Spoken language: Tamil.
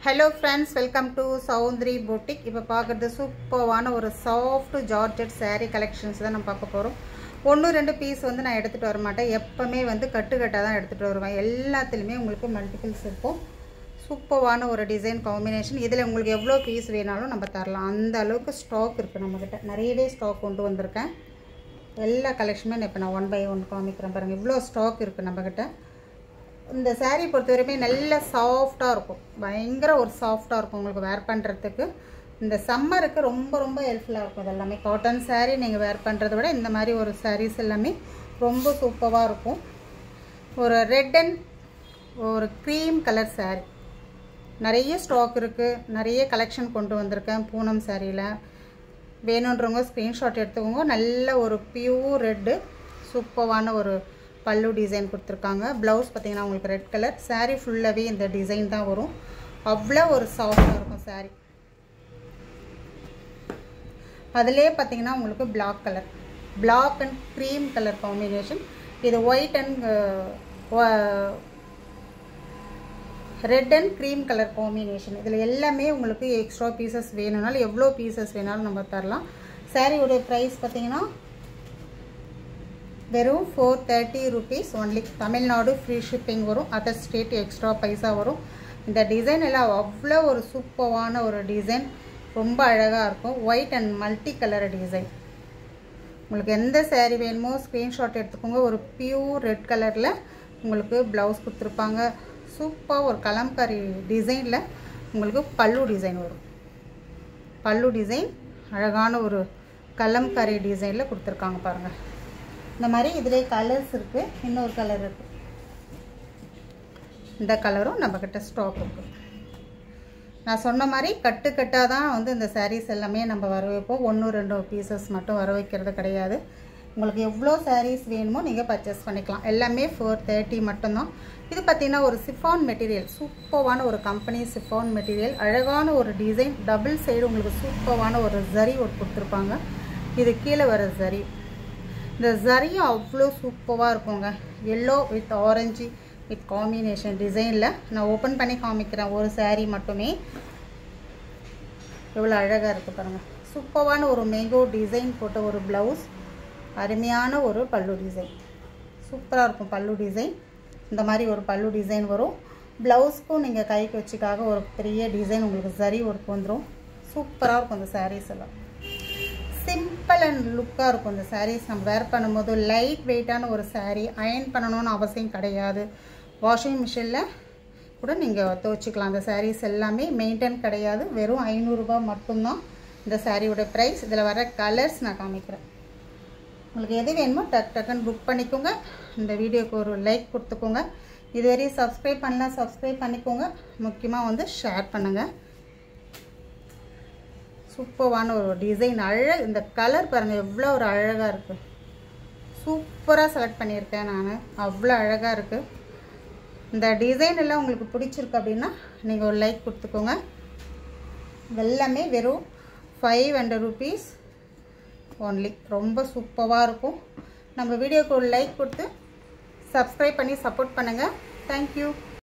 Hello friends, welcome to Soundri Boutique. இப்போ பார்க்குறது சூப்பரான ஒரு சாஃப்ட் ஜார்ஜெட் saree கலெக்ஷன்ஸ் தான் நம்ம பார்க்க போகிறோம். ஒன்று ரெண்டு பீஸ் வந்து நான் எடுத்துகிட்டு வர மாட்டேன். எப்போவுமே வந்து கட்டாக தான் எடுத்துகிட்டு வருவேன். எல்லாத்துலேயுமே உங்களுக்கு மல்டிபிள்ஸ் இருக்கும். சூப்பரான ஒரு டிசைன் காம்பினேஷன். இதில் உங்களுக்கு எவ்வளோ பீஸ் வேணாலும் நம்ம தரலாம். அந்த அளவுக்கு ஸ்டாக் இருக்குது நம்மக்கிட்ட. நிறையவே ஸ்டாக் கொண்டு வந்திருக்கேன். எல்லா கலெக்ஷனுமே நான் இப்போ நான் 1 by 1 காமிக்கிறேன் பாருங்கள். இவ்வளோ ஸ்டாக் இருக்குது நம்மக்கிட்ட. இந்த saree பொறுத்தவரைக்குமே நல்ல சாஃப்டாக இருக்கும். பயங்கர ஒரு சாஃப்டாக இருக்கும் உங்களுக்கு வேர் பண்ணுறதுக்கு. இந்த சம்மருக்கு ரொம்ப ரொம்ப ஹெல்ப்ஃபுல்லாக இருக்கும். இது எல்லாமே காட்டன் saree நீங்கள் வேர் பண்ணுறத விட இந்த மாதிரி ஒரு sarees எல்லாமே ரொம்ப சூப்பராக இருக்கும். ஒரு ரெட் அண்ட் ஒரு க்ரீம் கலர் saree நிறைய ஸ்டாக் இருக்குது. நிறைய கலெக்ஷன் கொண்டு வந்திருக்கேன். பூனம் சாரியில் வேணுன்றவங்க ஸ்க்ரீன்ஷாட் எடுத்துக்கோங்க. நல்ல ஒரு பியூர் ரெட்டு சூப்பரான ஒரு பல்லு டிசைன் கொடுத்துருக்காங்க. ப்ளவுஸ் பார்த்திங்கன்னா உங்களுக்கு ரெட் கலர். saree ஃபுல்லாகவே இந்த டிசைன் தான் வரும். அவ்வளோ ஒரு சாஃப்டாக இருக்கும் saree. அதிலே பார்த்திங்கன்னா உங்களுக்கு black colour, black and cream colour combination. இது white and red and cream colour combination. இதில் எல்லாமே உங்களுக்கு எக்ஸ்ட்ரா பீசஸ் வேணும்னாலும் எவ்வளோ பீசஸ் வேணாலும் நம்ம தரலாம். சாரியோட ப்ரைஸ் பார்த்திங்கன்னா வெறும் 430 rupees only. Tamil Nadu free shipping வரும். அதர் ஸ்டேட் எக்ஸ்ட்ரா பைசா வரும். இந்த டிசைன் எல்லாம் அவ்வளோ ஒரு சூப்பரான ஒரு டிசைன். ரொம்ப அழகாக இருக்கும். White and multi colour design. உங்களுக்கு எந்த saree வேணுமோ ஸ்க்ரீன்ஷாட் எடுத்துக்கோங்க. ஒரு பியூர் ரெட் கலரில் உங்களுக்கு ப்ளவுஸ் கொடுத்துருப்பாங்க. சூப்பராக ஒரு கலம்காரி டிசைனில் உங்களுக்கு பல்லு டிசைன் வரும். பல்லு டிசைன் அழகான ஒரு கலம்காரி டிசைனில் கொடுத்துருக்காங்க பாருங்கள். இந்த மாதிரி இதிலே கலர்ஸ் இருக்குது. இன்னொரு கலர் இருக்குது. இந்த கலரும் நம்மக்கிட்ட ஸ்டாக் இருக்குது. நான் சொன்ன மாதிரி கட்டாக தான் வந்து இந்த sarees எல்லாமே நம்ம வர வைப்போம். 1-2 பீசஸ் மட்டும் வர வைக்கிறது கிடையாது. உங்களுக்கு எவ்வளோ sarees வேணுமோ நீங்கள் பர்ச்சேஸ் பண்ணிக்கலாம். எல்லாமே 430 மட்டும்தான். இது பார்த்திங்கன்னா ஒரு சிஃபான் மெட்டீரியல். சூப்பரான ஒரு கம்பெனி சிஃபான் மெட்டீரியல். அழகான ஒரு டிசைன். டபுள் சைடு உங்களுக்கு சூப்பரான ஒரு ஜரி ஒரு கொடுத்துருப்பாங்க. இது கீழே வர ஜரி. இந்த ஜரியும் அவ்வளோ சூப்பராக இருக்குங்க. Yellow with orange with combination டிசைனில் நான் ஓப்பன் பண்ணி காமிக்கிறேன். ஒரு saree மட்டுமே எவ்வளோ அழகாக இருக்குது பாருங்கள். சூப்பரான ஒரு மேங்கோ டிசைன் போட்ட ஒரு ப்ளவுஸ். அருமையான ஒரு பல்லு டிசைன். சூப்பராக இருக்கும் பல்லு டிசைன். இந்த மாதிரி ஒரு பல்லு டிசைன் வரும். ப்ளவுஸ்க்கும் நீங்கள் கைக்கு வச்சுக்காக ஒரு பெரிய டிசைன் உங்களுக்கு ஜரி ஒர்க் வந்துடும். சூப்பராக இருக்கும் இந்த sarees எல்லாம். சிம்பிள் அண்ட் லுக்காக இருக்கும் இந்த sarees. நம்ம வேர் பண்ணும்போது லைட் வெயிட்டான ஒரு saree. அயர்ன் பண்ணணும்னு அவசியம் கிடையாது. வாஷிங் மிஷினில் கூட நீங்கள் துவைச்சிக்கலாம். அந்த sarees எல்லாமே மெயின்டைன் கிடையாது. வெறும் 500 ரூபாய் மட்டும்தான் இந்த சாரியோட ப்ரைஸ். இதில் வர கலர்ஸ் நான் காமிக்கிறேன். உங்களுக்கு எது வேணுமோ டக்குன்னு புக் பண்ணிக்கோங்க. இந்த வீடியோக்கு ஒரு லைக் கொடுத்துக்கோங்க. இதுவரை சப்ஸ்கிரைப் பண்ணலாம், சப்ஸ்கிரைப் பண்ணிக்கோங்க. முக்கியமாக வந்து ஷேர் பண்ணுங்கள். சூப்பரான ஒரு டிசைன். இந்த கலர் பாருங்கள் எவ்வளோ ஒரு அழகாக இருக்குது. சூப்பராக செலக்ட் பண்ணியிருக்கேன் நான். அவ்வளோ அழகாக இருக்குது. இந்த டிசைன் எல்லாம் உங்களுக்கு பிடிச்சிருக்கு அப்படின்னா நீங்கள் ஒரு லைக் கொடுத்துக்கோங்க. எல்லாமே வெறும் 500 rupees ஒன்லி. ரொம்ப சூப்பராக இருக்கும். நம்ம வீடியோக்கு ஒரு லைக் கொடுத்து சப்ஸ்கிரைப் பண்ணி சப்போர்ட் பண்ணுங்கள். தேங்க்யூ.